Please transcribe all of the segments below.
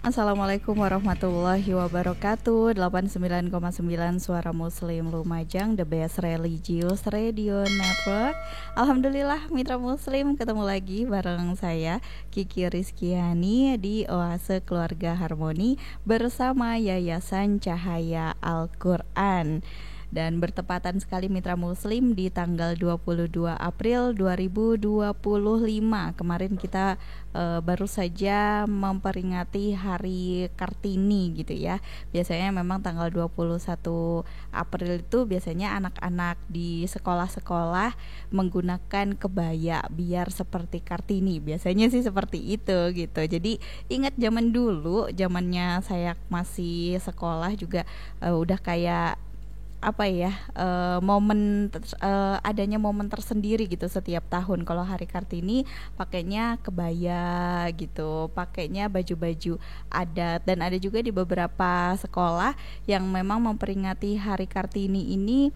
Assalamualaikum warahmatullahi wabarakatuh. 89,9 Suara Muslim Lumajang, The Best Religious Radio Network. Alhamdulillah mitra muslim, ketemu lagi bareng saya Kiki Rizkyani di Oase Keluarga Harmoni bersama Yayasan Cahaya Al-Quran. Dan bertepatan sekali mitra muslim di tanggal 22 April 2025. Kemarin kita baru saja memperingati Hari Kartini gitu ya. Biasanya memang tanggal 21 April itu biasanya anak-anak di sekolah-sekolah menggunakan kebaya biar seperti Kartini. Biasanya sih seperti itu gitu. Jadi ingat zaman dulu, zamannya saya masih sekolah juga udah kayak adanya momen tersendiri gitu setiap tahun. Kalau Hari Kartini pakainya kebaya gitu, pakainya baju-baju adat. Dan ada juga di beberapa sekolah yang memang memperingati Hari Kartini ini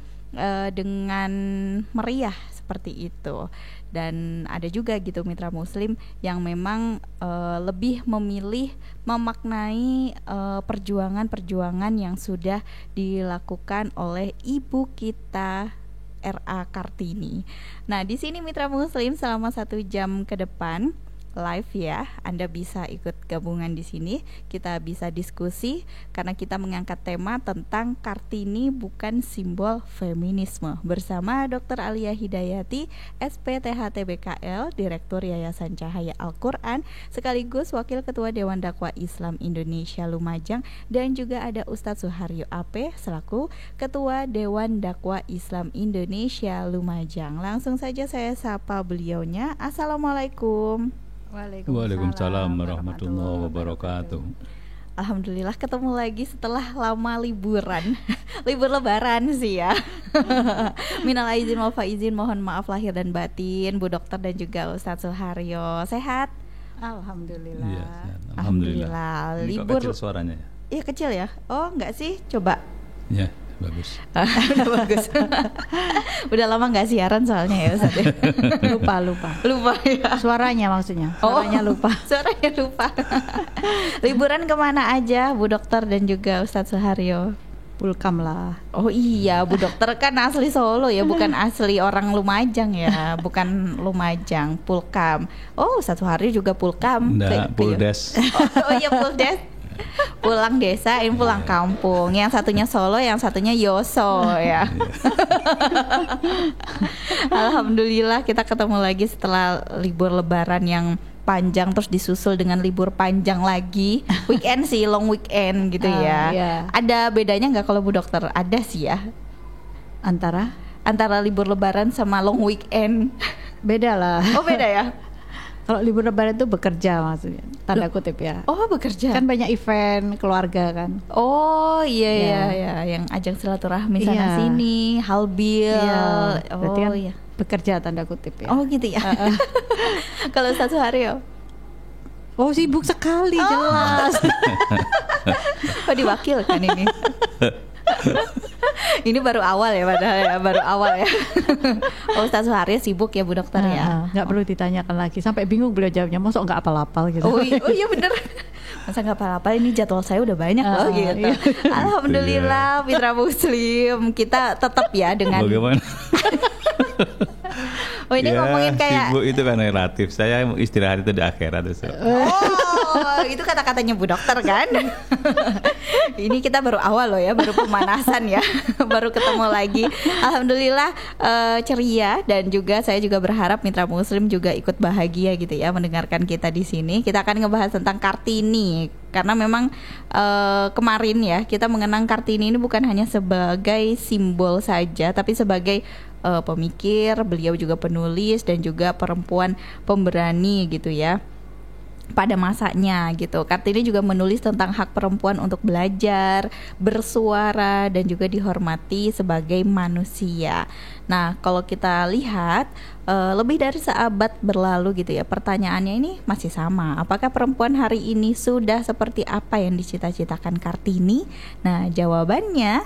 dengan meriah seperti itu. Dan ada juga gitu mitra muslim yang memang lebih memilih memaknai perjuangan-perjuangan yang sudah dilakukan oleh ibu kita R.A. Kartini. Nah, di sini mitra muslim selama 1 jam ke depan live ya, Anda bisa ikut gabungan di sini. Kita bisa diskusi karena kita mengangkat tema tentang Kartini bukan simbol feminisme bersama Dr. Alia Hidayati, SPTHT BKL, Direktur Yayasan Cahaya Al-Quran, sekaligus Wakil Ketua Dewan Dakwah Islam Indonesia Lumajang, dan juga ada Ustadz Suharyo AP selaku Ketua Dewan Dakwah Islam Indonesia Lumajang. Langsung saja saya sapa beliaunya. Assalamualaikum. Waalaikumsalam warahmatullahi wabarakatuh. Alhamdulillah ketemu lagi setelah lama liburan. Libur lebaran sih ya. Minal aizin wal faizin, mohon maaf lahir dan batin Bu Dokter dan juga Ustadz Suharyo. Sehat? Alhamdulillah. Iya, alhamdulillah. Libur kecil suaranya ya? Iya kecil ya? Oh enggak sih? Coba. Ya, bagus. Udah bagus. Udah lama nggak siaran soalnya ya Ustaz. Lupa ya. Suaranya maksudnya. Suaranya lupa. Suaranya lupa. Liburan kemana aja Bu Dokter dan juga Ustadz Suharyo? Pulkam lah. Oh iya, Bu Dokter kan asli Solo ya, bukan asli orang Lumajang ya, bukan Lumajang, Pulkam. Oh, Ustadz Suharyo juga Pulkam. Enggak, Puldes. Oh iya, Puldes. Pulang desa, ini pulang kampung. Yang satunya Solo, yang satunya Yoso ya. Alhamdulillah kita ketemu lagi setelah libur lebaran yang panjang, terus disusul dengan libur panjang lagi. Weekend sih, long weekend gitu ya. Yeah. Ada bedanya nggak kalau Bu Dokter? Ada sih ya. Antara libur lebaran sama long weekend. Beda lah. Oh beda ya. Kalau libur lebaran itu bekerja maksudnya, tanda kutip ya. Oh bekerja. Kan banyak event keluarga kan. Oh iya, yang ajang silaturahmi sana sini, halbil. Iya. Berarti kan iya. Bekerja tanda kutip ya. Oh gitu ya. Kalau Ustadz Suharyo? Oh sibuk sekali jelas. Oh diwakilkan ini. Ini baru awal ya, padahal ya, baru awal ya. Oh, Ustadz Suharyo sibuk ya Bu Dokter ya. Nggak perlu ditanyakan lagi, sampai bingung beliau jawabnya. Masa nggak apal-apal gitu. Oh iya bener. Masa nggak apal-apal, ini jadwal saya udah banyak loh gitu. Iya. Alhamdulillah mitra muslim, kita tetap ya dengan. Bagaimana? Oh ini ngomongin kayak sibuk itu kan relatif. Saya istirahat itu di akhirat itu. Oh, itu kata-katanya Bu Dokter kan. Ini kita baru awal loh ya, baru pemanasan ya. Baru ketemu lagi. Alhamdulillah ceria, dan juga saya juga berharap mitra muslim juga ikut bahagia gitu ya mendengarkan kita di sini. Kita akan ngebahas tentang Kartini. Karena memang kemarin ya kita mengenang Kartini ini bukan hanya sebagai simbol saja, tapi sebagai pemikir, beliau juga penulis dan juga perempuan pemberani gitu ya pada masanya gitu. Kartini juga menulis tentang hak perempuan untuk belajar, bersuara, dan juga dihormati sebagai manusia. Nah, kalau kita lihat lebih dari seabad berlalu gitu ya. Pertanyaannya ini masih sama. Apakah perempuan hari ini sudah seperti apa yang dicita-citakan Kartini? Nah, jawabannya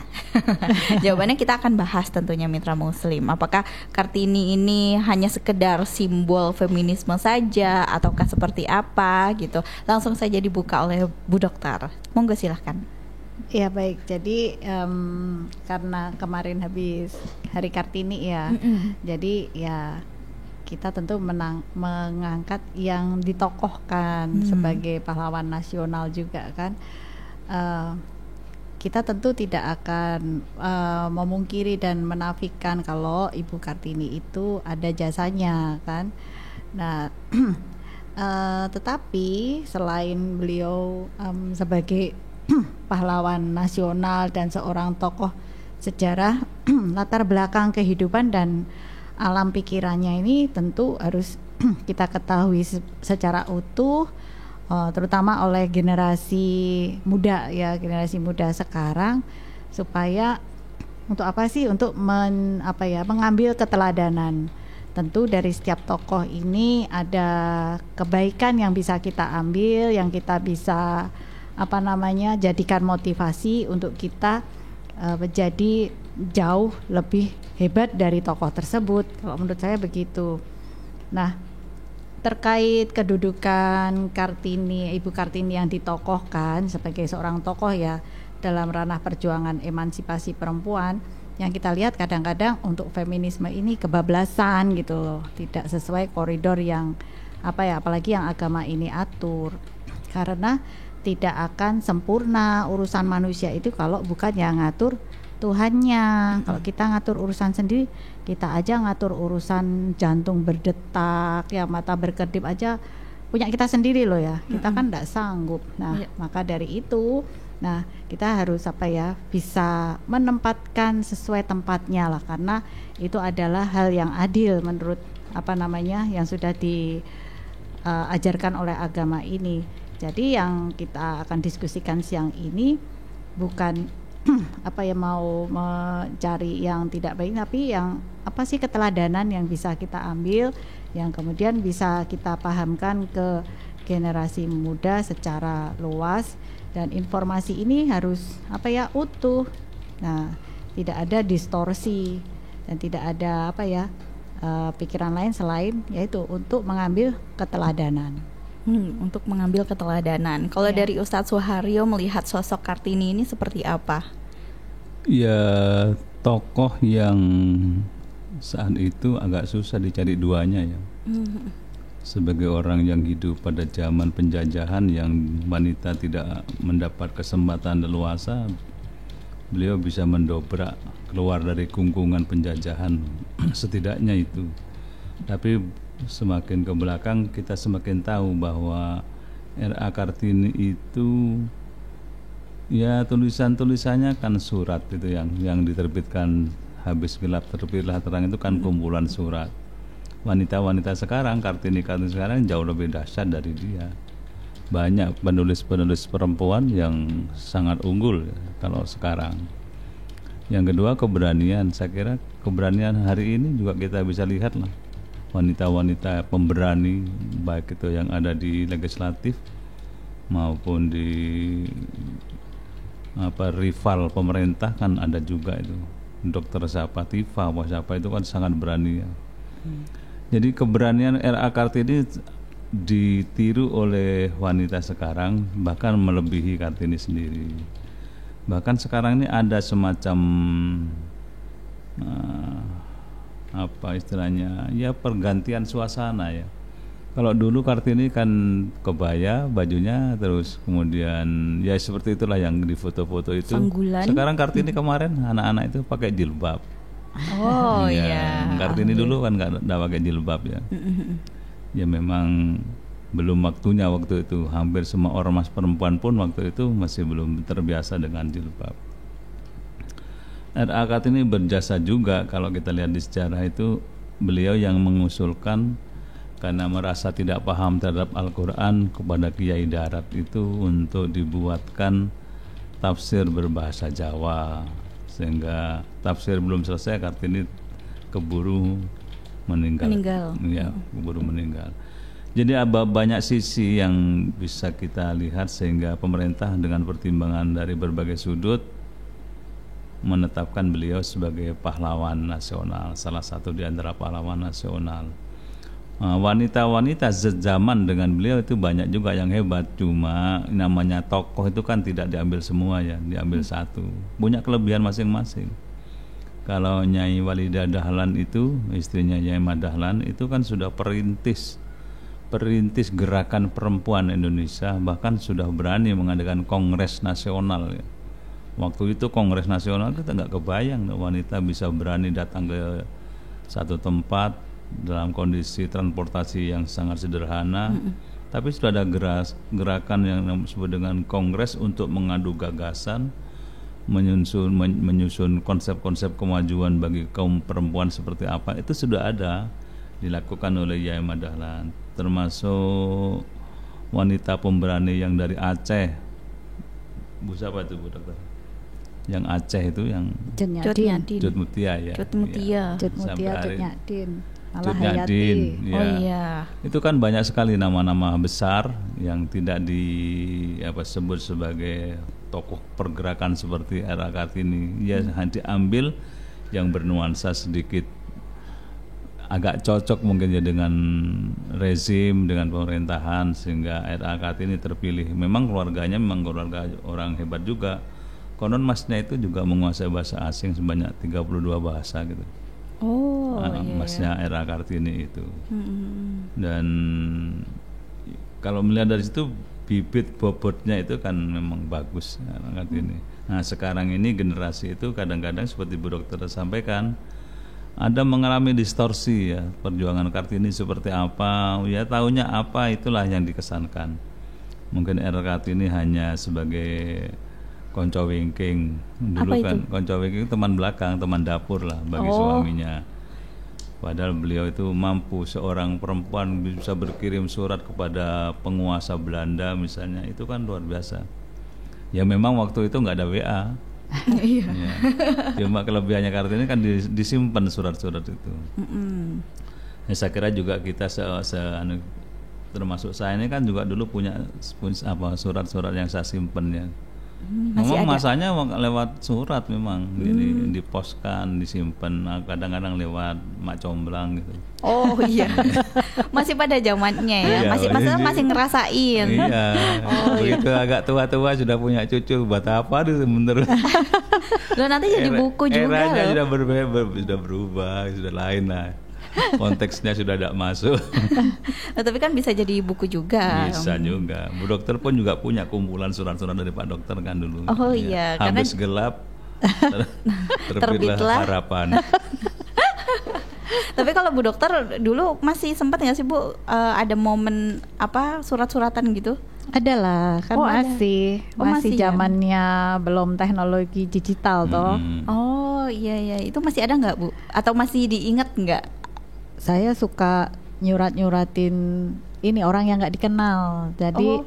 jawabannya kita akan bahas tentunya Mitra Muslim. Apakah Kartini ini hanya sekedar simbol feminisme saja ataukah seperti apa gitu. Langsung saja dibuka oleh Bu Dokter. Monggo silahkan. Ya baik, jadi karena kemarin habis Hari Kartini ya, jadi ya kita tentu mengangkat yang ditokohkan sebagai pahlawan nasional juga kan. Kita tentu tidak akan memungkiri dan menafikan kalau Ibu Kartini itu ada jasanya kan. Nah, tetapi selain beliau sebagai pahlawan nasional dan seorang tokoh sejarah, latar belakang kehidupan dan alam pikirannya ini tentu harus kita ketahui secara utuh, terutama oleh generasi muda ya, generasi muda sekarang, supaya untuk apa sih, untuk mengambil keteladanan. Tentu dari setiap tokoh ini ada kebaikan yang bisa kita ambil, yang kita bisa jadikan motivasi untuk kita menjadi jauh lebih hebat dari tokoh tersebut. Kalau menurut saya begitu. Nah, terkait kedudukan Kartini, Ibu Kartini yang ditokohkan sebagai seorang tokoh ya dalam ranah perjuangan emansipasi perempuan, yang kita lihat kadang-kadang untuk feminisme ini kebablasan gitu loh, tidak sesuai koridor yang apalagi yang agama ini atur. Karena tidak akan sempurna urusan manusia itu kalau bukan yang ngatur Tuhannya. Kalau kita ngatur urusan sendiri, kita aja ngatur urusan jantung berdetak, ya mata berkedip aja punya kita sendiri loh ya. Kita kan tidak sanggup. Nah, maka dari itu, kita harus bisa menempatkan sesuai tempatnya lah, karena itu adalah hal yang adil menurut yang sudah diajarkan oleh agama ini. Jadi yang kita akan diskusikan siang ini bukan mau mencari yang tidak baik, tapi yang keteladanan yang bisa kita ambil, yang kemudian bisa kita pahamkan ke generasi muda secara luas, dan informasi ini harus utuh. Nah, tidak ada distorsi dan tidak ada pikiran lain selain yaitu untuk mengambil keteladanan. Untuk mengambil keteladanan. Kalau dari Ustadz Suharyo melihat sosok Kartini ini seperti apa? Ya, tokoh yang saat itu agak susah dicari duanya ya. Sebagai orang yang hidup pada zaman penjajahan yang wanita tidak mendapat kesempatan leluasa, beliau bisa mendobrak keluar dari kungkungan penjajahan setidaknya itu. Tapi semakin ke belakang kita semakin tahu bahwa R.A. Kartini itu ya tulisannya kan surat itu yang diterbitkan habis gelap terbitlah terang itu kan kumpulan surat. Wanita-wanita sekarang, Kartini sekarang jauh lebih dahsyat dari dia. Banyak penulis-penulis perempuan yang sangat unggul ya, kalau sekarang. Yang kedua keberanian, saya kira keberanian hari ini juga kita bisa lihat lah. Wanita-wanita pemberani baik itu yang ada di legislatif maupun di rival pemerintah kan ada juga itu. Dokter Tifa itu kan sangat berani ya. Jadi keberanian R.A. Kartini ditiru oleh wanita sekarang, bahkan melebihi Kartini sendiri. Bahkan sekarang ini ada semacam istilahnya ya pergantian suasana ya. Kalau dulu Kartini kan kebaya bajunya, terus kemudian ya seperti itulah yang di foto-foto itu. Sanggulan. Sekarang Kartini kemarin anak-anak itu pakai jilbab. Oh iya. Kartini dulu kan nggak pakai jilbab ya. Ya memang belum waktunya waktu itu. Hampir semua ormas perempuan pun waktu itu masih belum terbiasa dengan jilbab. R.A. Kartini berjasa juga kalau kita lihat di sejarah itu, beliau yang mengusulkan karena merasa tidak paham terhadap Al-Quran kepada Kiai Darat itu untuk dibuatkan tafsir berbahasa Jawa, sehingga tafsir belum selesai Kartini keburu Meninggal. Ya, keburu meninggal. Jadi banyak sisi yang bisa kita lihat sehingga pemerintah dengan pertimbangan dari berbagai sudut menetapkan beliau sebagai pahlawan nasional, salah satu di antara pahlawan nasional. Wanita-wanita sezaman dengan beliau itu banyak juga yang hebat, cuma namanya tokoh itu kan tidak diambil semua ya, diambil satu, punya kelebihan masing-masing. Kalau Nyai Walidah Dahlan itu, istrinya Nyai Ahmad Dahlan itu kan sudah perintis gerakan perempuan Indonesia, bahkan sudah berani mengadakan kongres nasional ya. Waktu itu kongres nasional kita nggak kebayang wanita bisa berani datang ke satu tempat dalam kondisi transportasi yang sangat sederhana, tapi sudah ada gerakan yang disebut dengan kongres untuk mengadu gagasan, menyusun konsep-konsep kemajuan bagi kaum perempuan seperti apa, itu sudah ada dilakukan oleh Nyai Ahmad Dahlan. Termasuk wanita pemberani yang dari Aceh, Bu siapa itu Bu Dokter? Yang Aceh itu yang Cut Mutia ya. Cut Mutia, Cut Nyadin. Cut Nyadin, ya. Oh iya. Itu kan banyak sekali nama-nama besar yang tidak disebut sebagai tokoh pergerakan seperti R.A. Kartini. Ya diambil yang bernuansa sedikit agak cocok mungkin ya dengan rezim, dengan pemerintahan, sehingga R.A. Kartini terpilih. Memang keluarganya memang keluarga orang hebat juga. Konon masnya itu juga menguasai bahasa asing sebanyak 32 bahasa gitu. Oh, masnya R.A. Kartini itu. Dan kalau melihat dari situ bibit bobotnya itu kan memang bagus R.A. Kartini. Nah sekarang ini generasi itu kadang-kadang seperti Bu Dokter sampaikan, ada mengalami distorsi ya, perjuangan Kartini seperti apa, ya taunya apa, itulah yang dikesankan. Mungkin R.A. Kartini hanya sebagai konco wingking dulu kan, konco wingking teman belakang, teman dapur lah bagi suaminya. Padahal beliau itu mampu, seorang perempuan bisa berkirim surat kepada penguasa Belanda misalnya, itu kan luar biasa. Ya memang waktu itu nggak ada WA. Ya. Cuma kelebihannya Kartini kan disimpan surat-surat itu. Ya, saya kira juga kita termasuk saya ini kan juga dulu punya surat-surat yang saya simpan ya. Memang masanya lewat surat memang, jadi diposkan, disimpan, kadang-kadang lewat mak comblang gitu. Oh iya, masih pada zamannya ya, masih ngerasain. Iya, begitu agak tua-tua sudah punya cucu, buat apa itu menurut. Loh nanti jadi buku juga eranya loh. sudah berubah, sudah lain lah. Konteksnya sudah tidak masuk. Nah, tapi kan bisa jadi buku juga. Bisa juga. Bu Dokter pun juga punya kumpulan surat-surat dari Pak Dokter kan dulu. Oh iya, habis gelap terbitlah harapan. Tapi kalau Bu Dokter dulu masih sempat nggak sih Bu ada momen surat-suratan gitu? Adalah kan masih zamannya belum teknologi digital toh. Oh iya, itu masih ada nggak Bu? Atau masih diingat nggak? Saya suka nyurat-nyuratin ini orang yang nggak dikenal. Jadi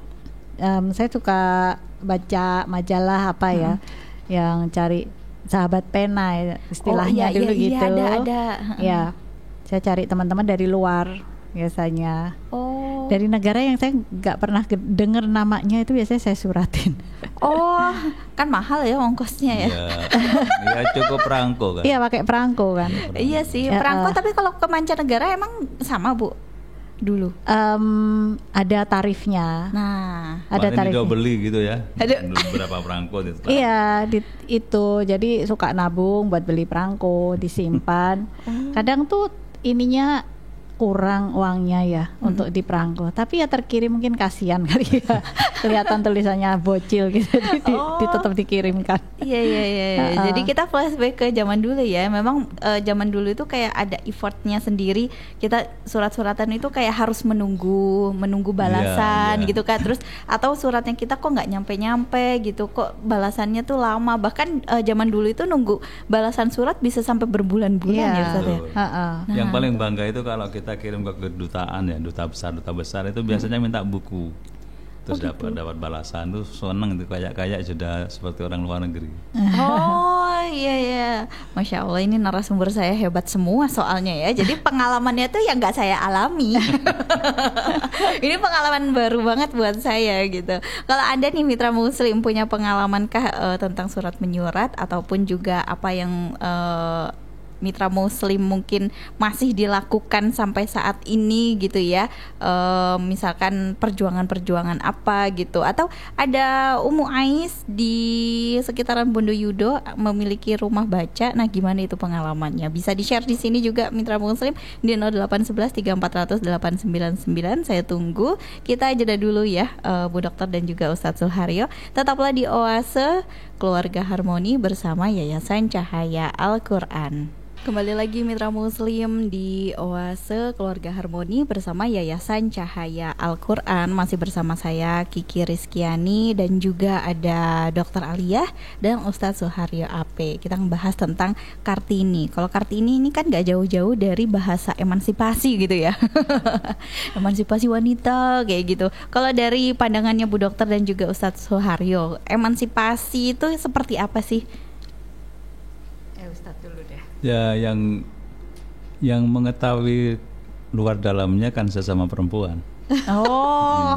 saya suka baca majalah yang cari sahabat pena istilahnya dulu gitu. Iya, ada. Ya, saya cari teman-teman dari luar biasanya. Dari negara yang saya nggak pernah dengar namanya itu biasanya saya suratin. Oh, kan mahal ya ongkosnya ya. Iya, cukup perangko kan. Iya, pakai perangko kan. Iya sih, perangko. Tapi kalau ke mancanegara emang sama Bu? Dulu ada tarifnya. Nah, ada tarifnya. Beli gitu ya. Berapa perangko itu? Iya, itu. Jadi suka nabung buat beli perangko, disimpan. Kadang tuh ininya kurang uangnya ya untuk di perangko, tapi ya terkirim mungkin kasihan kali ya. Kelihatan tulisannya bocil gitu, jadi tetap dikirimkan. Iya. Jadi kita flashback ke zaman dulu ya. Memang zaman dulu itu kayak ada effortnya sendiri. Kita surat-suratan itu kayak harus menunggu balasan gitu kan. Terus atau suratnya kita kok nggak nyampe gitu, kok balasannya tuh lama. Bahkan zaman dulu itu nunggu balasan surat bisa sampai berbulan-bulan ya Ustaz ya. Yang paling bangga itu kalau kita kirim ke kedutaan ya, duta besar itu biasanya minta buku. Terus dapat balasan tuh seneng itu, kayak sudah seperti orang luar negeri. Oh Oh iya ya, Masya Allah, ini narasumber saya hebat semua soalnya ya. Jadi pengalamannya tuh yang nggak saya alami. Ini pengalaman baru banget buat saya gitu. Kalau Anda nih mitra Muslim punya pengalaman tentang surat menyurat ataupun juga apa yang mitra Muslim mungkin masih dilakukan sampai saat ini gitu ya, misalkan perjuangan-perjuangan apa gitu, atau ada Umu Ais di sekitaran Bondoyudo memiliki rumah baca. Nah gimana itu pengalamannya, bisa di-share di sini juga mitra Muslim di 0811 3400 899. Saya tunggu. Kita jeda dulu ya, Bu Dokter dan juga Ustadz Suharyo. Tetaplah di Oase Keluarga Harmoni bersama Yayasan Cahaya Al-Quran. Kembali lagi mitra Muslim di Oase Keluarga Harmoni bersama Yayasan Cahaya Al-Quran. Masih bersama saya Kiki Rizkiani dan juga ada Dr. Aliyah dan Ustadz Suharyo AP. Kita ngebahas tentang Kartini. Kalau Kartini ini kan gak jauh-jauh dari bahasa emansipasi gitu ya. Emansipasi wanita kayak gitu. Kalau dari pandangannya Bu Dokter dan juga Ustadz Suharyo, emansipasi itu seperti apa sih? Ustadz dulu deh. Ya, yang mengetahui luar dalamnya kan sesama perempuan. Oh,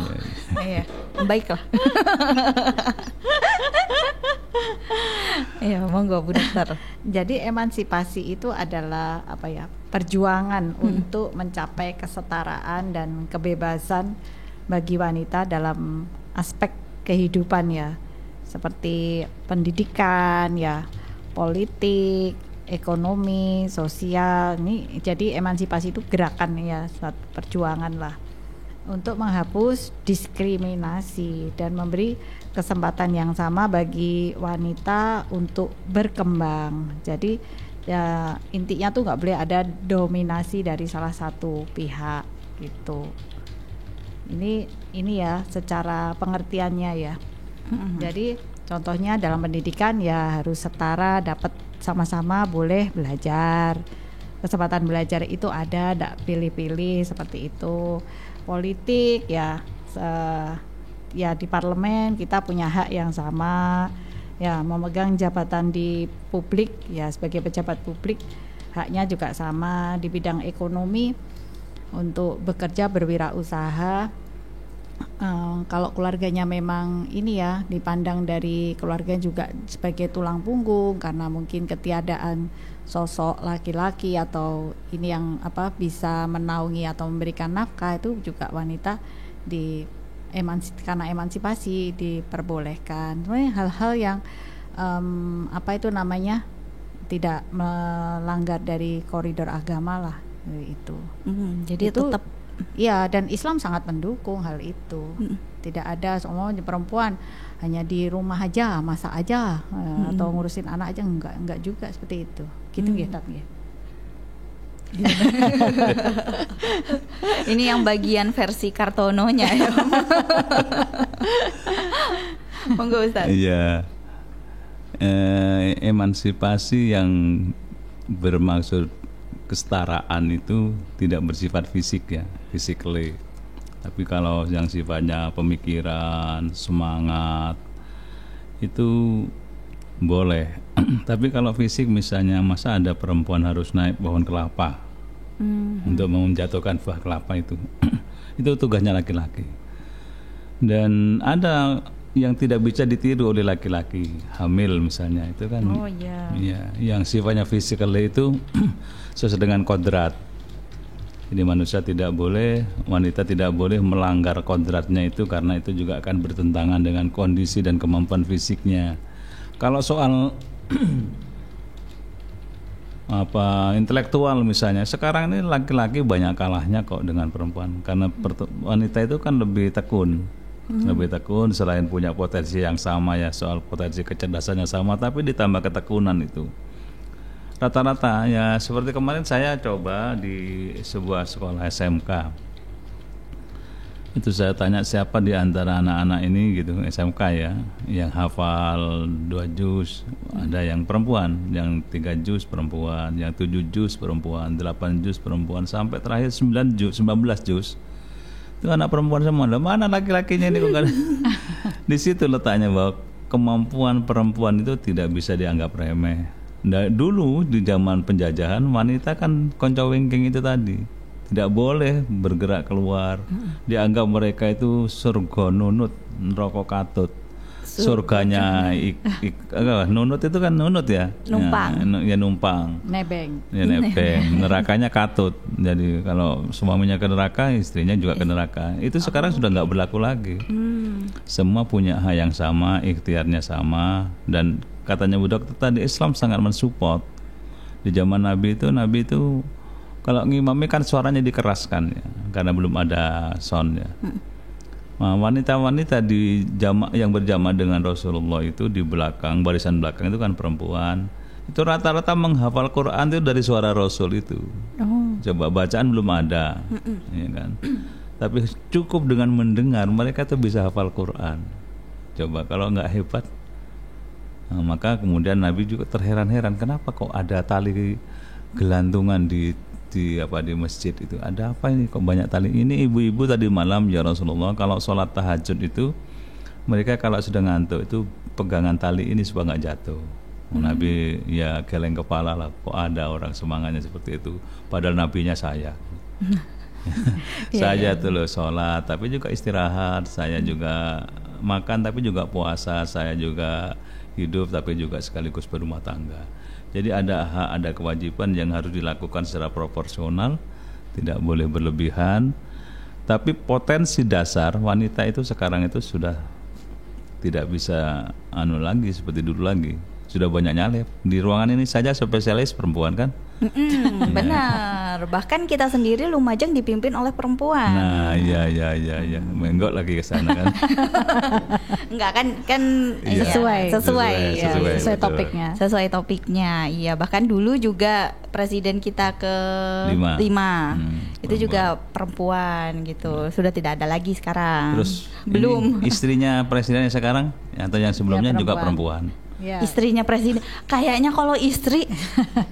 iya, baiklah. Ya, monggo Bu Dokter. Jadi emansipasi itu adalah apa ya? Perjuangan untuk mencapai kesetaraan dan kebebasan bagi wanita dalam aspek kehidupan ya, seperti pendidikan ya, politik, ekonomi, sosial. Ini jadi emansipasi itu gerakan ya, suatu perjuangan lah untuk menghapus diskriminasi dan memberi kesempatan yang sama bagi wanita untuk berkembang. Jadi ya intinya tuh nggak boleh ada dominasi dari salah satu pihak gitu. Ini ya secara pengertiannya ya. Jadi contohnya dalam pendidikan ya harus setara, dapat sama-sama boleh belajar. Kesempatan belajar itu ada, tidak pilih-pilih seperti itu. Politik ya, ya di parlemen kita punya hak yang sama. Ya memegang jabatan di publik ya sebagai pejabat publik haknya juga sama. Di bidang ekonomi untuk bekerja berwirausaha. Kalau keluarganya memang ini ya dipandang dari keluarga juga sebagai tulang punggung karena mungkin ketiadaan sosok laki-laki atau ini yang bisa menaungi atau memberikan nafkah, itu juga wanita karena emansipasi diperbolehkan. Sebenarnya hal-hal yang tidak melanggar dari koridor agama lah itu. Jadi itu tetap ya, dan Islam sangat mendukung hal itu. Tidak ada semuanya perempuan hanya di rumah aja, masak aja, atau ngurusin anak aja, enggak juga seperti itu. Gitu ya, tapi ya. Ini yang bagian versi Kartononya ya. Monggo Ustaz. Iya. Emansipasi yang bermaksud kesetaraan itu tidak bersifat fisik ya, physically. Tapi kalau yang sifatnya pemikiran, semangat itu boleh. Tapi kalau fisik misalnya, masa ada perempuan harus naik pohon kelapa untuk menjatuhkan buah kelapa itu tugasnya laki-laki. Dan ada yang tidak bisa ditiru oleh laki-laki, hamil misalnya, itu kan ya, yang sifatnya physically itu sesuai dengan kodrat. Jadi manusia tidak boleh, wanita tidak boleh melanggar kodratnya itu, karena itu juga akan bertentangan dengan kondisi dan kemampuan fisiknya. Kalau soal intelektual misalnya, sekarang ini laki-laki banyak kalahnya kok dengan perempuan, karena wanita itu kan lebih tekun. Lebih tekun, selain punya potensi yang sama ya, soal potensi kecerdasannya sama, tapi ditambah ketekunan itu. Rata-rata ya seperti kemarin saya coba di sebuah sekolah SMK. Itu saya tanya siapa di antara anak-anak ini gitu, SMK ya, yang hafal 2 juz, ada yang perempuan, yang 3 juz perempuan, yang 7 juz perempuan, 8 juz perempuan, sampai terakhir 19 juz. Itu anak perempuan semua. Mana laki-lakinya ini kok? Di situ letaknya bahwa kemampuan perempuan itu tidak bisa dianggap remeh. Nah, dulu di zaman penjajahan wanita kan konco wingking itu tadi tidak boleh bergerak keluar. Dianggap mereka itu surga nunut, neraka katut. Surganya nunut itu kan nunut ya. Numpang. Ya numpang. Nebeng. Ya nebeng. Nerakanya katut. Jadi kalau suaminya ke neraka, istrinya juga ke neraka. Itu sekarang sudah nggak berlaku lagi. Semua punya hak yang sama, ikhtiarnya sama, dan katanya Bu Dokter tadi Islam sangat mensupport. Di zaman Nabi itu kalau ngimami kan suaranya dikeraskan ya, karena belum ada sound ya. Nah, wanita-wanita yang berjamaah dengan Rasulullah itu di belakang, barisan belakang itu kan perempuan. Itu rata-rata menghafal Quran itu dari suara Rasul itu. Coba bacaan belum ada, ya kan. Tapi cukup dengan mendengar mereka tuh bisa hafal Quran. Coba kalau nggak hebat. Nah, maka kemudian Nabi juga terheran-heran kenapa kok ada tali gelantungan di masjid itu, ada apa ini kok banyak tali ini. Ibu-ibu tadi malam ya Rasulullah kalau sholat tahajud itu mereka kalau sudah ngantuk itu pegangan tali ini supaya nggak jatuh. Nabi ya geleng kepala lah, kok ada orang semangatnya seperti itu, padahal nabinya saya. Saya tuh loh sholat tapi juga istirahat, saya juga makan tapi juga puasa, saya juga hidup tapi juga sekaligus berumah tangga. Jadi ada hak, ada kewajiban yang harus dilakukan secara proporsional, tidak boleh berlebihan. Tapi potensi dasar wanita itu sekarang itu sudah tidak bisa lagi seperti dulu lagi. Sudah banyak nyalip. Di ruangan ini saja spesialis perempuan kan? Benar. Bahkan kita sendiri Lumajang dipimpin oleh perempuan. Nah, iya. Menggok lagi ke sana kan. Enggak kan Iya. Sesuai topiknya. Sesuai topiknya. Iya, bahkan dulu juga presiden kita ke 5 itu juga perempuan gitu. Sudah tidak ada lagi sekarang. Terus belum istrinya presiden yang sekarang atau yang sebelumnya juga perempuan. Ya. Istrinya presiden. Kayaknya kalau istri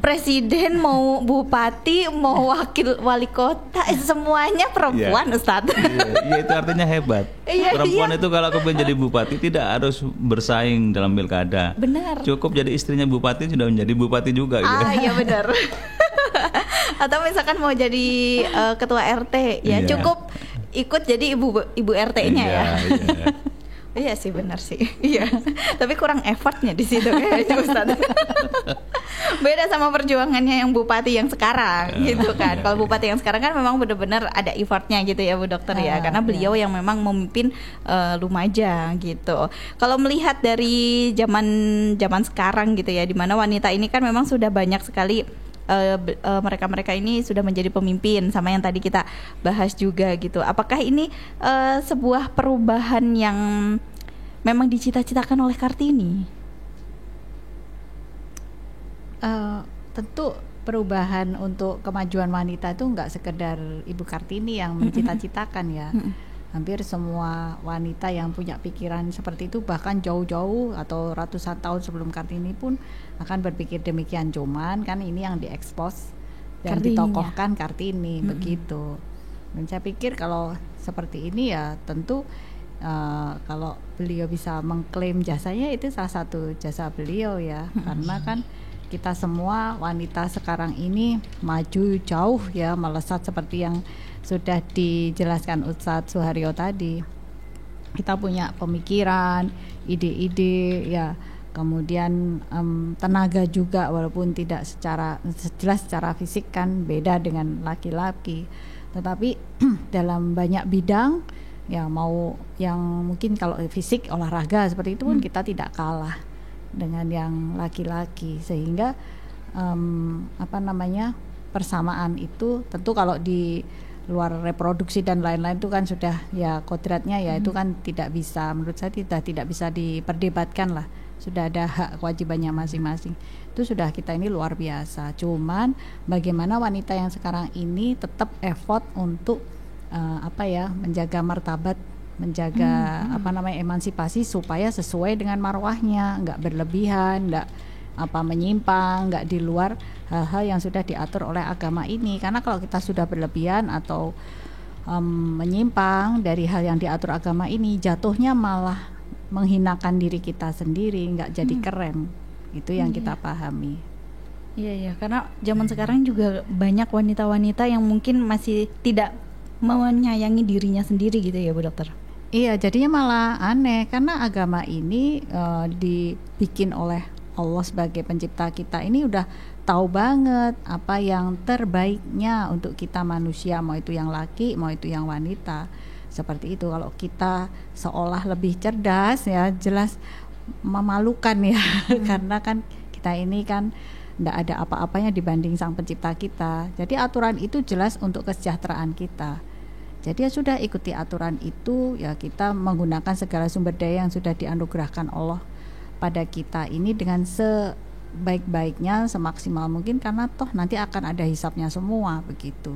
presiden mau bupati mau wali kota semuanya perempuan, Ustadz. Iya, itu artinya hebat. Perempuan itu kalau kemudian jadi bupati tidak harus bersaing dalam pilkada. Benar. Cukup jadi istrinya bupati sudah menjadi bupati juga. Iya benar. Atau misalkan mau jadi ketua RT ya cukup ikut jadi ibu RT-nya ya. Iya. Iya sih, benar sih. Iya. Tapi kurang effortnya di situ kayaknya Ustaz. Beda sama perjuangannya yang bupati yang sekarang gitu kan. Kalau bupati yang sekarang kan memang benar-benar ada effortnya gitu ya Bu Dokter ya. Karena beliau yang memang memimpin Lumajang gitu. Kalau melihat dari zaman sekarang gitu ya, di mana wanita ini kan memang sudah banyak sekali mereka ini sudah menjadi pemimpin sama yang tadi kita bahas juga gitu. Apakah ini sebuah perubahan yang memang dicita-citakan oleh Kartini? Tentu perubahan untuk kemajuan wanita itu nggak sekedar Ibu Kartini yang mencita-citakan ya. Hampir semua wanita yang punya pikiran seperti itu, bahkan jauh-jauh atau ratusan tahun sebelum Kartini pun akan berpikir demikian. Cuman kan ini yang diekspos dan ditokohkan Kartini begitu. Dan saya pikir kalau seperti ini ya tentu kalau beliau bisa mengklaim jasanya itu salah satu jasa beliau ya. Karena kan kita semua wanita sekarang ini maju jauh ya, melesat seperti yang sudah dijelaskan Ustadz Suharyo tadi. Kita punya pemikiran, ide-ide ya, kemudian tenaga juga, walaupun tidak jelas secara fisik kan beda dengan laki-laki, tetapi dalam banyak bidang ya, mau yang mungkin kalau fisik olahraga seperti itu pun kita tidak kalah dengan yang laki-laki, sehingga persamaan itu tentu kalau di luar reproduksi dan lain-lain itu kan sudah ya kodratnya ya, itu kan tidak bisa, menurut saya tidak bisa diperdebatkan lah, sudah ada hak kewajibannya masing-masing. Itu sudah kita ini luar biasa. Cuman bagaimana wanita yang sekarang ini tetap effort untuk menjaga martabat, menjaga emansipasi supaya sesuai dengan marwahnya, nggak berlebihan, nggak menyimpang, nggak di luar hal-hal yang sudah diatur oleh agama ini. Karena kalau kita sudah berlebihan atau menyimpang dari hal yang diatur agama ini, jatuhnya malah menghinakan diri kita sendiri, nggak jadi keren. Itu yang kita pahami. Iya, karena zaman sekarang juga banyak wanita-wanita yang mungkin masih tidak menyayangi dirinya sendiri gitu ya Bu Dokter. Iya, jadinya malah aneh karena agama ini dibikin oleh Allah sebagai pencipta kita ini udah tahu banget apa yang terbaiknya untuk kita manusia, mau itu yang laki, mau itu yang wanita. Seperti itu. Kalau kita seolah lebih cerdas ya jelas memalukan ya karena kan kita ini kan tidak ada apa-apanya dibanding sang pencipta kita. Jadi aturan itu jelas untuk kesejahteraan kita. Jadi ya sudah ikuti aturan itu, ya kita menggunakan segala sumber daya yang sudah dianugerahkan Allah pada kita ini dengan sebaik-baiknya, semaksimal mungkin karena toh nanti akan ada hisapnya semua begitu.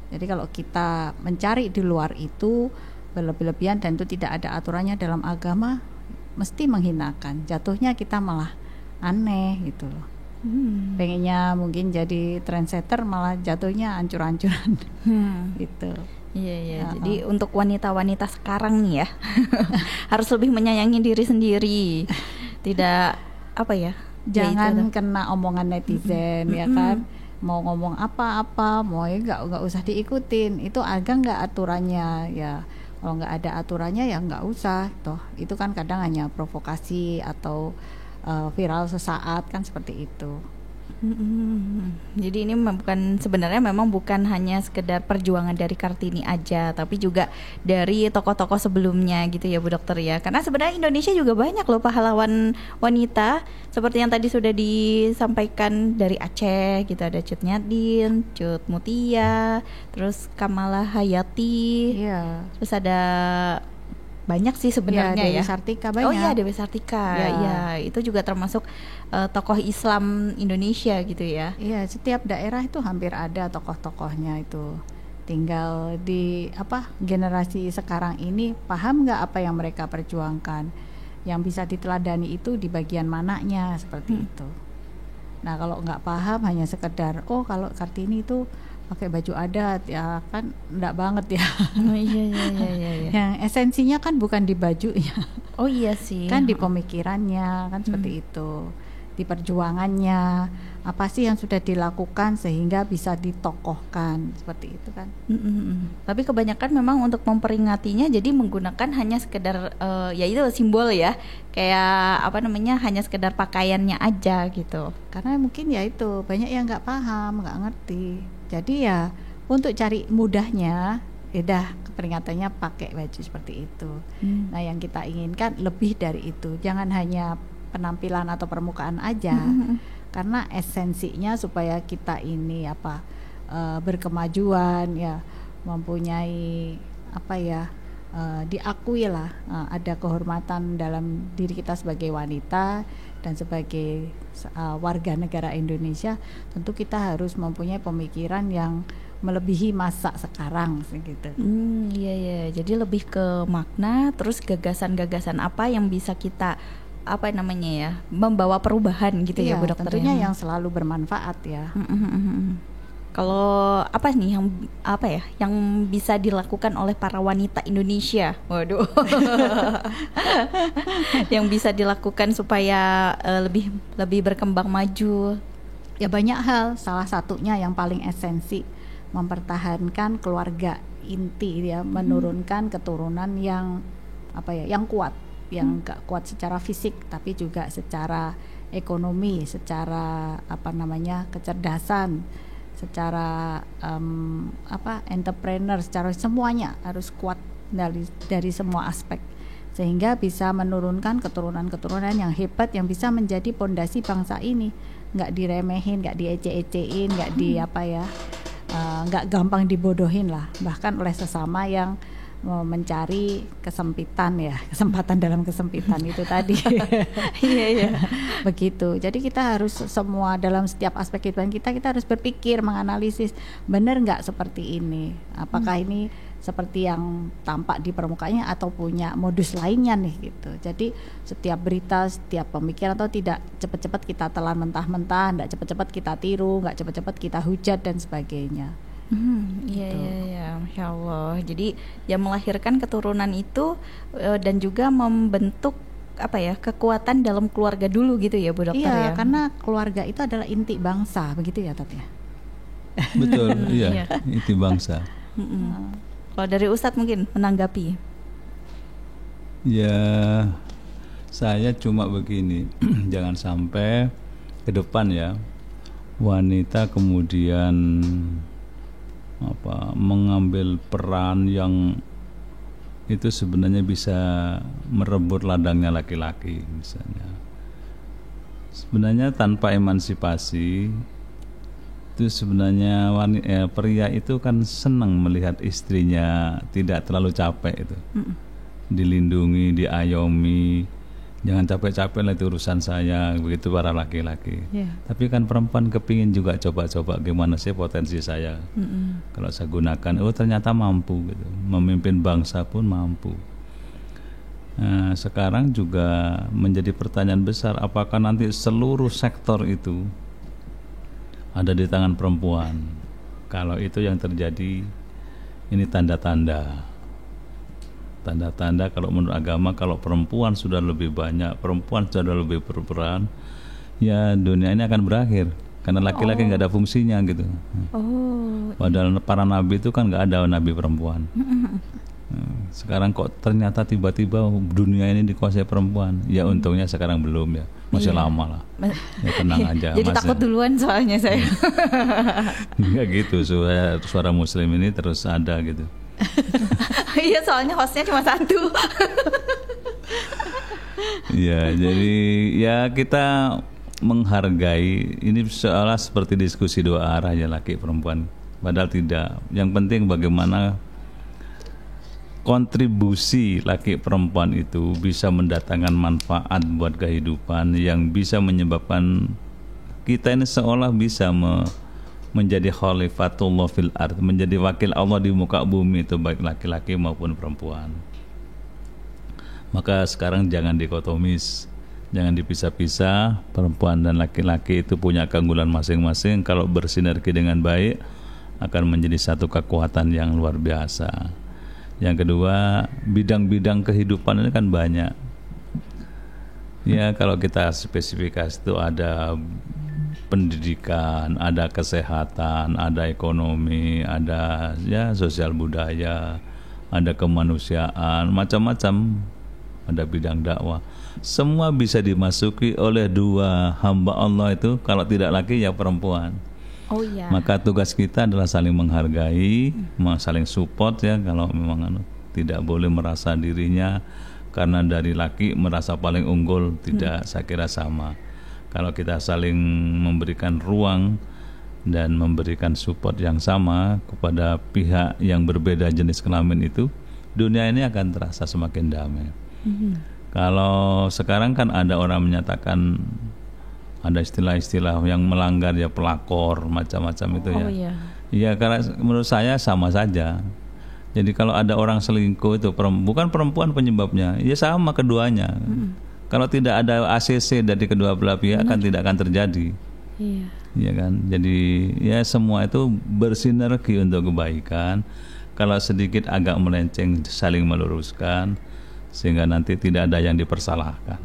Jadi kalau kita mencari di luar itu berlebih-lebihan dan itu tidak ada aturannya dalam agama, mesti menghinakan. Jatuhnya kita malah aneh gitu loh. Pengennya mungkin jadi trendsetter malah jatuhnya ancur-ancuran gitu. Iya. Jadi untuk wanita-wanita sekarang nih ya harus lebih menyayangi diri sendiri. Tidak apa ya? Jangan kena omongan netizen ya kan. Mau ngomong apa-apa, mau ya nggak usah diikutin. Itu ada nggak aturannya ya. Kalau nggak ada aturannya ya nggak usah. Toh itu kan kadang hanya provokasi atau viral sesaat kan seperti itu. Jadi ini sebenarnya memang bukan hanya sekedar perjuangan dari Kartini aja, tapi juga dari tokoh-tokoh sebelumnya gitu ya Bu Dokter ya. Karena sebenarnya Indonesia juga banyak loh pahlawan wanita seperti yang tadi sudah disampaikan dari Aceh gitu, ada Cut Nyadin, Cut Mutia, terus Kamala Hayati. Iya. Terus ada banyak sih sebenarnya Dewi ya. Sartika banyak. Oh iya, Dewi Sartika. Ya, itu juga termasuk tokoh Islam Indonesia gitu ya. Iya, setiap daerah itu hampir ada tokoh-tokohnya itu. Tinggal di generasi sekarang ini paham nggak apa yang mereka perjuangkan. Yang bisa diteladani itu di bagian mananya seperti itu. Nah, kalau nggak paham hanya sekedar kalau Kartini itu pakai baju adat ya kan enggak banget ya. Oh iya. Yang esensinya kan bukan di bajunya. Oh iya sih. Kan di pemikirannya kan seperti itu. Di perjuangannya apa sih yang sudah dilakukan sehingga bisa ditokohkan seperti itu kan. Tapi kebanyakan memang untuk memperingatinya jadi menggunakan hanya sekedar ya itu simbol ya. Kayak hanya sekedar pakaiannya aja gitu. Karena mungkin ya itu banyak yang nggak paham, nggak ngerti. Jadi ya untuk cari mudahnya, peringatannya pakai baju seperti itu. Nah yang kita inginkan lebih dari itu, jangan hanya penampilan atau permukaan aja, karena esensinya supaya kita ini berkemajuan ya, mempunyai diakui lah, ada kehormatan dalam diri kita sebagai wanita dan sebagai warga negara Indonesia. Tentu kita harus mempunyai pemikiran yang melebihi masa sekarang gitu. Iya. Jadi lebih ke makna, terus gagasan-gagasan apa yang bisa kita membawa perubahan gitu ya Bu Dokter. Tentunya yang selalu bermanfaat ya. Kalau apa nih yang bisa dilakukan oleh para wanita Indonesia? Waduh. Yang bisa dilakukan supaya lebih berkembang maju. Ya banyak hal, salah satunya yang paling esensi mempertahankan keluarga inti ya, menurunkan keturunan yang yang kuat, yang gak kuat secara fisik tapi juga secara ekonomi, secara kecerdasan, secara entrepreneur, secara semuanya harus kuat dari semua aspek sehingga bisa menurunkan keturunan-keturunan yang hebat yang bisa menjadi pondasi bangsa ini, nggak diremehin, nggak diece-ecein, nggak nggak gampang dibodohin lah bahkan oleh sesama yang mencari kesempatan dalam kesempitan itu tadi. Iya. Begitu. Jadi kita harus semua dalam setiap aspek kehidupan kita harus berpikir, menganalisis benar nggak seperti ini, apakah ini seperti yang tampak di permukaannya atau punya modus lainnya nih gitu. Jadi setiap berita, setiap pemikiran atau tidak cepat-cepat kita telan mentah-mentah, nggak cepat-cepat kita tiru, nggak cepat-cepat kita hujat dan sebagainya. Iya Gitu. iya iya, Masya Allah. Jadi yang melahirkan keturunan itu dan juga membentuk apa ya kekuatan dalam keluarga dulu gitu ya Bu Dokter Iya, ya. karena keluarga itu adalah inti bangsa, begitu ya Tat ya. Betul, iya. iya, itu bangsa. Kalau dari Ustadz mungkin menanggapi. Ya, saya cuma begini, jangan sampai ke depan ya wanita kemudian mengambil peran yang itu sebenarnya bisa merebut ladangnya laki-laki misalnya. Sebenarnya tanpa emansipasi itu sebenarnya pria itu kan senang melihat istrinya tidak terlalu capek itu, dilindungi, diayomi, jangan capek-capek lah itu urusan saya, begitu para laki-laki. Tapi kan perempuan kepingin juga coba-coba gimana sih potensi saya, kalau saya gunakan, oh ternyata mampu gitu, memimpin bangsa pun mampu. Nah, sekarang juga menjadi pertanyaan besar, apakah nanti seluruh sektor itu ada di tangan perempuan? Kalau itu yang terjadi, ini tanda-tanda kalau menurut agama, kalau perempuan sudah lebih banyak, perempuan sudah lebih berperan, ya dunia ini akan berakhir karena laki-laki nggak ada fungsinya gitu. Padahal para nabi itu kan nggak ada nabi perempuan. Sekarang kok ternyata tiba-tiba dunia ini dikuasai perempuan. Ya untungnya sekarang belum ya, masih lama lah. Ya tenang aja. Jadi takut duluan soalnya saya. Enggak gitu, suara muslim ini terus ada gitu. Iya, soalnya hostnya cuma satu. Ya, jadi ya kita menghargai, ini seolah seperti diskusi dua arah ya, laki perempuan. Padahal tidak. Yang penting bagaimana kontribusi laki perempuan itu bisa mendatangkan manfaat buat kehidupan, yang bisa menyebabkan kita ini seolah bisa menjadi khalifatullah fil ard, menjadi wakil Allah di muka bumi, itu baik laki-laki maupun perempuan. Maka sekarang jangan dikotomis, jangan dipisah-pisah. Perempuan dan laki-laki itu punya keunggulan masing-masing. Kalau bersinergi dengan baik akan menjadi satu kekuatan yang luar biasa. Yang kedua, bidang-bidang kehidupan ini kan banyak. Ya, kalau kita spesifikasi itu ada pendidikan, ada kesehatan, ada ekonomi, ada ya sosial budaya, ada kemanusiaan, macam-macam. Ada bidang dakwah. Semua bisa dimasuki oleh dua hamba Allah itu, kalau tidak laki ya perempuan. Oh iya. Maka tugas kita adalah saling menghargai, saling support ya. Kalau memang tidak boleh merasa dirinya karena dari laki merasa paling unggul, tidak, saya kira sama. Kalau kita saling memberikan ruang dan memberikan support yang sama kepada pihak yang berbeda jenis kelamin itu, dunia ini akan terasa semakin damai. Kalau sekarang kan ada orang menyatakan, ada istilah-istilah yang melanggar ya, pelakor, macam-macam itu ya. Iya. Iya, karena menurut saya sama saja. Jadi kalau ada orang selingkuh itu bukan perempuan penyebabnya, ya sama keduanya. Kalau tidak ada ACC dari kedua belah pihak kan tidak akan terjadi. Iya. Iya kan. Jadi ya semua itu bersinergi untuk kebaikan. Kalau sedikit agak melenceng saling meluruskan sehingga nanti tidak ada yang dipersalahkan.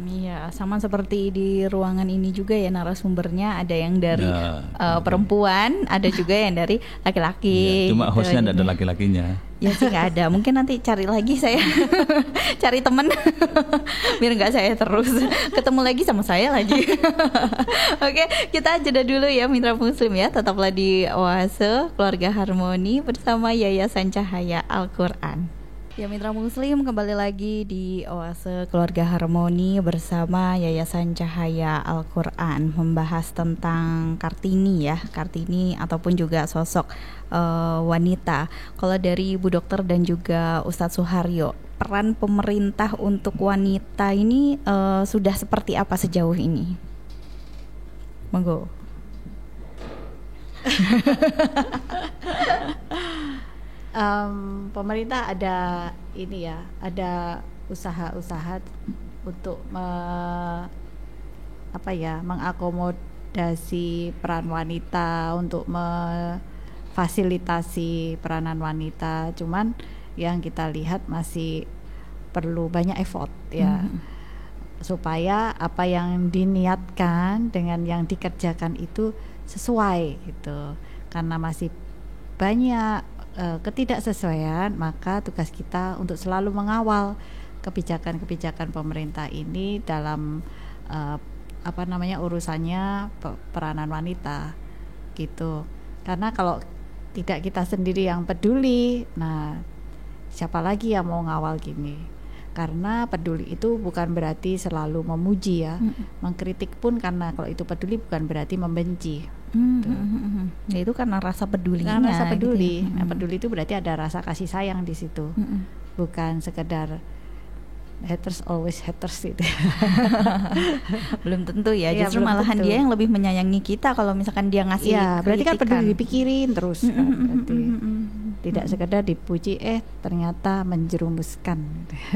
Iya, sama seperti di ruangan ini juga ya, narasumbernya ada yang dari perempuan, ada juga yang dari laki-laki. Ya, cuma gitu. hostnya tidak ada laki-lakinya. Ya sih nggak ada, mungkin nanti cari lagi saya, cari temen, biar nggak saya terus ketemu lagi sama saya lagi. Oke, kita jeda dulu ya Mitra Muslim ya, tetaplah di Oase Keluarga Harmoni bersama Yayasan Cahaya Al-Quran. Ya Mitra Muslim, kembali lagi di Oase Keluarga Harmoni bersama Yayasan Cahaya Al-Quran, membahas tentang Kartini ya, Kartini ataupun juga sosok wanita. Kalau dari Bu Dokter dan juga Ustadz Suharyo, peran pemerintah untuk wanita ini sudah seperti apa sejauh ini? Monggo. Pemerintah ada ini ya, ada usaha-usaha untuk mengakomodasi peran wanita untuk fasilitasi peranan wanita, cuman yang kita lihat masih perlu banyak effort ya, supaya apa yang diniatkan dengan yang dikerjakan itu sesuai gitu. Karena masih banyak ketidaksesuaian, maka tugas kita untuk selalu mengawal kebijakan-kebijakan pemerintah ini dalam urusannya peranan wanita gitu. Karena kalau tidak kita sendiri yang peduli, nah siapa lagi yang mau ngawal gini? Karena peduli itu bukan berarti selalu memuji ya, mengkritik pun karena kalau itu peduli bukan berarti membenci. Ya itu karena rasa pedulinya. Karena rasa peduli. Gitu ya. Nah, peduli itu berarti ada rasa kasih sayang di situ, bukan sekedar haters always haters gitu. Belum tentu ya, Iya, justru belum malahan tentu. dia yang lebih menyayangi kita kalau misalkan dia ngasih Iya, berarti kan kritikan. peduli dipikirin terus kan, berarti tidak sekedar dipuji ternyata menjerumuskan.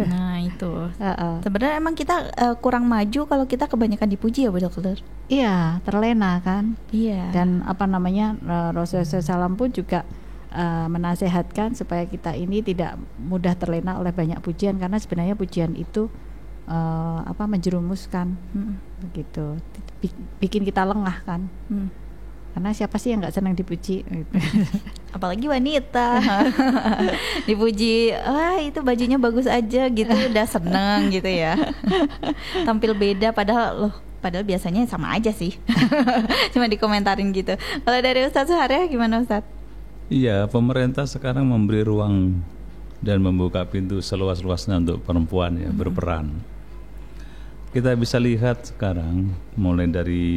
Nah itu Heeh. sebenarnya emang kita kurang maju kalau kita kebanyakan dipuji ya Bu Dokter. Iya, terlena kan. Iya. Dan Rasulullah SAW pun juga menasehatkan supaya kita ini tidak mudah terlena oleh banyak pujian, karena sebenarnya pujian itu menjerumuskan, begitu, bikin kita lengah kan. Karena siapa sih yang nggak senang dipuji? Gitu. Apalagi wanita dipuji, wah itu bajunya bagus aja gitu, udah seneng gitu ya. Tampil beda padahal biasanya sama aja sih. Cuma dikomentarin gitu. Kalau dari Ustadz Suharya gimana Ustadz? Iya, pemerintah sekarang memberi ruang dan membuka pintu seluas-luasnya untuk perempuan ya berperan. Kita bisa lihat sekarang mulai dari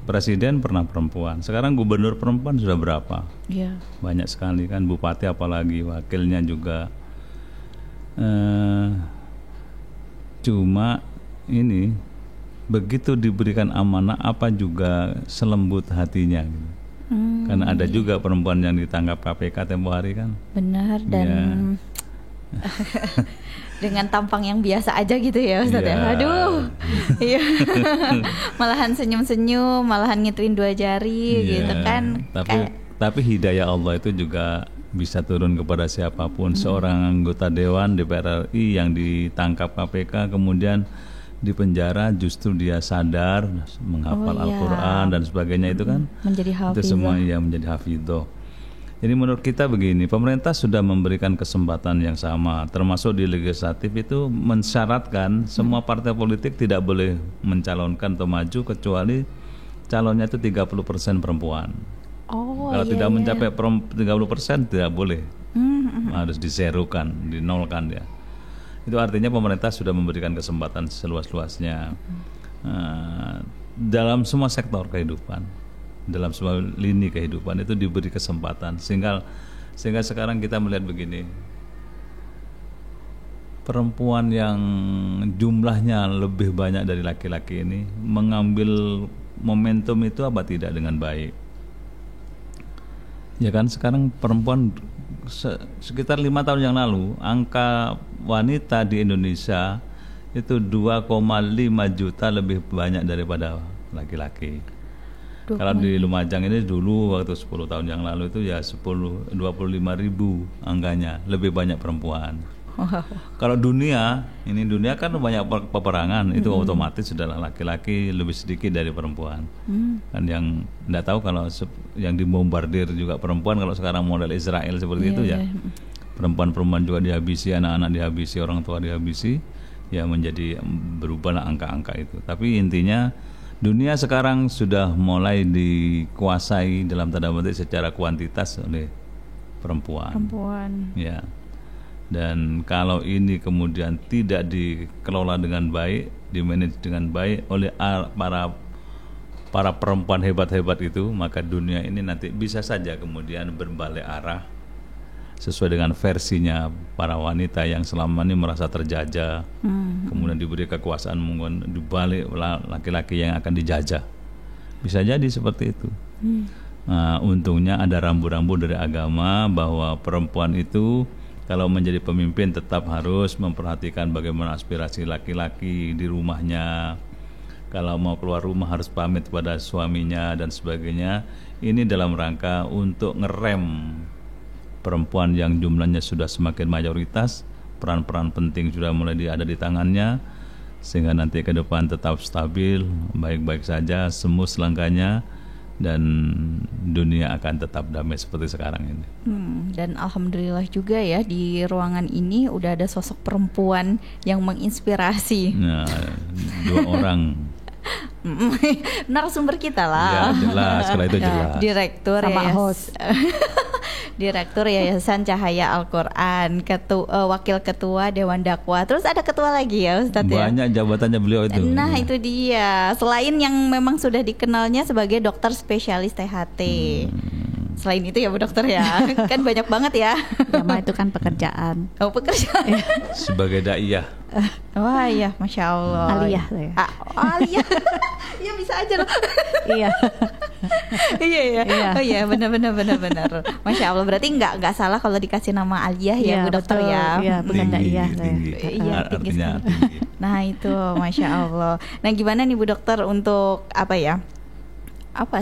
presiden pernah perempuan, sekarang gubernur perempuan sudah berapa? Iya. Banyak sekali kan, bupati apalagi, wakilnya juga. Cuma ini begitu diberikan amanah apa juga selembut hatinya gitu. Karena ada juga perempuan yang ditangkap KPK tempo hari kan. Benar, dan dengan tampang yang biasa aja gitu ya Ustadz ya. Aduh. Iya. Malahan senyum-senyum, malahan ngituin 2 jari gitu kan. Tapi hidayah Allah itu juga bisa turun kepada siapapun. Seorang anggota Dewan DPR RI yang ditangkap KPK kemudian di penjara justru dia sadar menghafal Al-Quran dan sebagainya, itu kan menjadi hafidh. Itu semua yang menjadi hafidh. Jadi menurut kita begini, pemerintah sudah memberikan kesempatan yang sama, termasuk di legislatif itu mensyaratkan semua partai politik tidak boleh mencalonkan atau maju kecuali calonnya itu 30% perempuan. Kalau tidak mencapai 30% tidak boleh, harus diserukan, dinolkan ya. Itu artinya pemerintah sudah memberikan kesempatan seluas-luasnya dalam semua sektor kehidupan, dalam semua lini kehidupan itu diberi kesempatan, sehingga sekarang kita melihat begini, perempuan yang jumlahnya lebih banyak dari laki-laki ini mengambil momentum itu apa tidak dengan baik. Ya kan, sekarang perempuan sekitar 5 tahun yang lalu angka wanita di Indonesia itu 2,5 juta lebih banyak daripada laki-laki. Kalau di Lumajang ini dulu waktu 10 tahun yang lalu itu ya 25 ribu angkanya, lebih banyak perempuan. Kalau dunia kan banyak peperangan, itu otomatis sudah laki-laki lebih sedikit dari perempuan. Kan yang enggak tahu kalau yang dibombardir juga perempuan, kalau sekarang model Israel seperti itu ya. Perempuan-perempuan juga dihabisi, anak-anak dihabisi, orang tua dihabisi, ya menjadi berubahlah angka-angka itu. Tapi intinya dunia sekarang sudah mulai dikuasai dalam tanda petik secara kuantitas oleh perempuan. Ya. Dan kalau ini kemudian tidak dikelola dengan baik, dimanage dengan baik oleh para perempuan hebat-hebat itu, maka dunia ini nanti bisa saja kemudian berbalik arah sesuai dengan versinya para wanita yang selama ini merasa terjajah, kemudian diberi kekuasaan mungkin dibalik laki-laki yang akan dijajah. Bisa jadi seperti itu. Nah, untungnya ada rambu-rambu dari agama bahwa perempuan itu kalau menjadi pemimpin tetap harus memperhatikan bagaimana aspirasi laki-laki di rumahnya. kalau mau keluar rumah harus pamit pada suaminya dan sebagainya. Ini dalam rangka untuk ngerem perempuan yang jumlahnya sudah semakin mayoritas, peran-peran penting sudah mulai ada di tangannya, sehingga nanti ke depan tetap stabil, baik-baik saja, semua selangkahnya, dan dunia akan tetap damai seperti sekarang ini. Dan alhamdulillah juga ya, di ruangan ini udah ada sosok perempuan yang menginspirasi. Nah, 2 orang. Narasumber kita lah. Ya jelas, kalau itu jelas. Direktur sama ya, host. Direktur Yayasan Cahaya Al-Quran, Wakil Ketua Dewan Dakwah. Terus ada ketua lagi ya Ustadz ya? Banyak jabatannya beliau itu. Nah itu dia. Selain yang memang sudah dikenalnya sebagai dokter spesialis THT. Selain itu ya Bu Dokter ya, kan banyak banget ya. Jamaah itu kan pekerjaan. Oh pekerjaan. Sebagai daiyah. Wah iya, Masya Allah. Aliyah saya. Aliyah. Iya bisa aja loh. Iya. Iya. Iya. Oh iya benar. Masya Allah, berarti nggak salah kalau dikasih nama Aliyah ya Bu Dokter betul. ya. Iya, bukan daiyah. Tinggi. Iya, tinggi Artinya sekali. tinggi. Nah itu Masya Allah. Nah gimana nih Bu Dokter untuk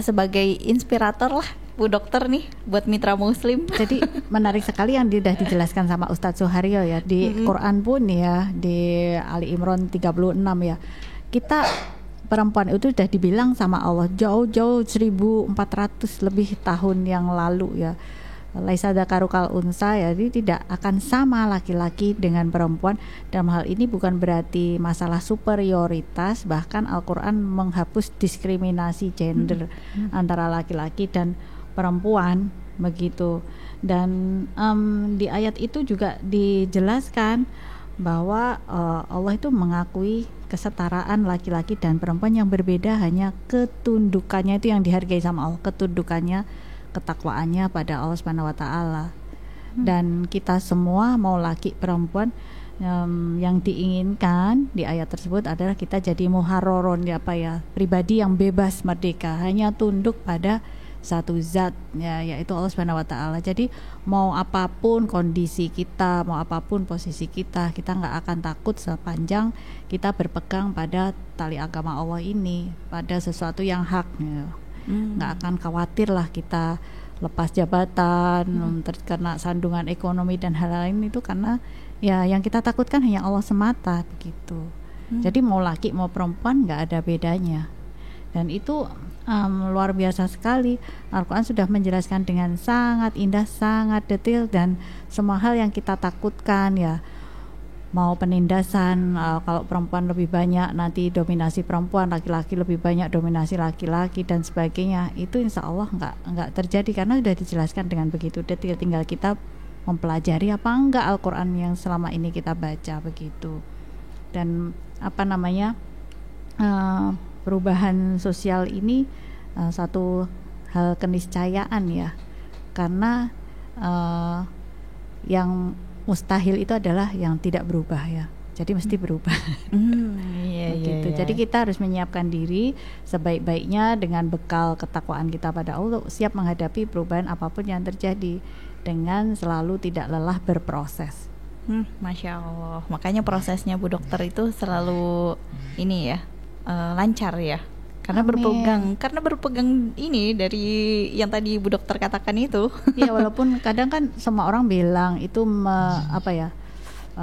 sebagai inspirator lah Bu Dokter nih buat mitra muslim. Jadi menarik sekali yang sudah dijelaskan sama Ustadz Suharyo ya. Di Quran pun ya, di Ali Imran 36 ya, kita perempuan itu sudah dibilang sama Allah jauh-jauh 1400 lebih tahun yang lalu ya. Laisa dzakaru kal unsa, ya, jadi tidak akan sama laki-laki dengan perempuan. Dalam hal ini bukan berarti masalah superioritas, bahkan Al-Quran menghapus diskriminasi gender antara laki-laki dan perempuan begitu. Dan di ayat itu juga dijelaskan bahwa Allah itu mengakui kesetaraan laki-laki dan perempuan yang berbeda, hanya ketundukannya itu yang dihargai sama Allah, ketundukannya, ketakwaannya pada Allah Subhanahu wa taala. Dan kita semua mau laki perempuan, yang diinginkan di ayat tersebut adalah kita jadi muharroron, pribadi yang bebas merdeka, hanya tunduk pada satu zat ya, yaitu Allah Subhanahu wa taala. Jadi mau apapun kondisi kita, mau apapun posisi kita nggak akan takut sepanjang kita berpegang pada tali agama Allah ini, pada sesuatu yang hak ya. Nggak akan khawatir lah kita lepas jabatan, terkena sandungan ekonomi dan hal lain itu, karena ya yang kita takutkan hanya Allah semata begitu. Jadi mau laki mau perempuan nggak ada bedanya, dan itu luar biasa sekali. Al-Quran sudah menjelaskan dengan sangat indah, sangat detail, dan semua hal yang kita takutkan ya, mau penindasan, kalau perempuan lebih banyak nanti dominasi perempuan, laki-laki lebih banyak dominasi laki-laki dan sebagainya, itu insya Allah nggak terjadi karena sudah dijelaskan dengan begitu detail. Tinggal kita mempelajari apa enggak Al-Quran yang selama ini kita baca begitu. Dan perubahan sosial ini satu hal keniscayaan ya, karena yang mustahil itu adalah yang tidak berubah ya, jadi mesti berubah. Gitu. Jadi kita harus menyiapkan diri sebaik-baiknya dengan bekal ketakwaan kita pada Allah, siap menghadapi perubahan apapun yang terjadi dengan selalu tidak lelah berproses. Masya Allah, makanya prosesnya Bu Dokter itu selalu ini ya, lancar ya, karena berpegang ini dari yang tadi Bu Dokter katakan itu. Ya, walaupun kadang kan semua orang bilang itu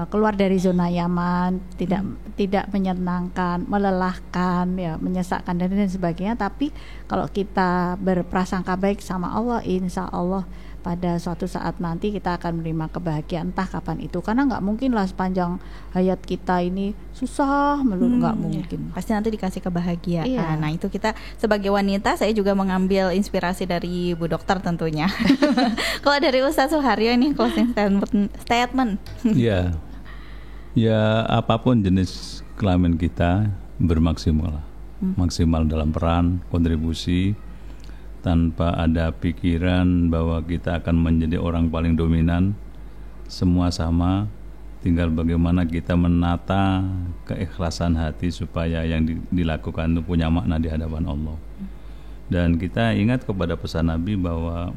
keluar dari zona nyaman, tidak menyenangkan, melelahkan ya, menyesakkan dan sebagainya. Tapi kalau kita berprasangka baik sama Allah, insya Allah pada suatu saat nanti kita akan menerima kebahagiaan, entah kapan itu, karena nggak mungkin lah sepanjang hayat kita ini susah melulu, nggak mungkin. Pasti nanti dikasih kebahagiaan. Iya. Nah itu kita sebagai wanita, saya juga mengambil inspirasi dari Bu Dokter tentunya. Kalau dari Ustadz Suharyo ini closing statement. Ya apapun jenis kelamin kita bermaksimal, maksimal dalam peran, kontribusi, tanpa ada pikiran bahwa kita akan menjadi orang paling dominan. Semua sama, tinggal bagaimana kita menata keikhlasan hati supaya yang dilakukan itu punya makna di hadapan Allah. Dan kita ingat kepada pesan Nabi bahwa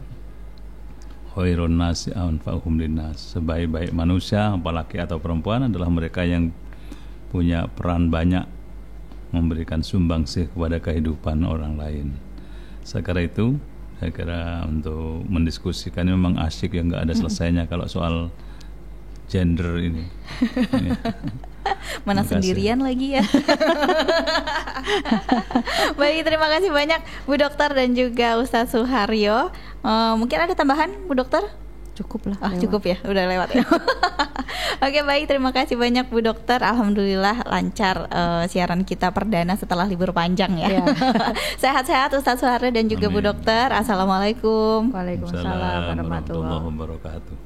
khairun nasi anfa'uhum linnas, sebaik-baik manusia, apalagi atau perempuan, adalah mereka yang punya peran banyak memberikan sumbangsih kepada kehidupan orang lain. Saya kira untuk mendiskusikan memang asyik, ya nggak ada selesainya kalau soal gender ini. Mana sendirian lagi ya. Baik, terima kasih banyak Bu Dokter dan juga Ustadz Suharyo. Mungkin ada tambahan Bu Dokter? Cukup lah. Cukup ya, udah lewat ya. Oke, baik, terima kasih banyak Bu Dokter. Alhamdulillah lancar siaran kita perdana setelah libur panjang ya. Sehat-sehat Ustadz Suharyo dan juga Amin. Bu Dokter. Assalamualaikum. Waalaikumsalam warahmatullahi wabarakatuh.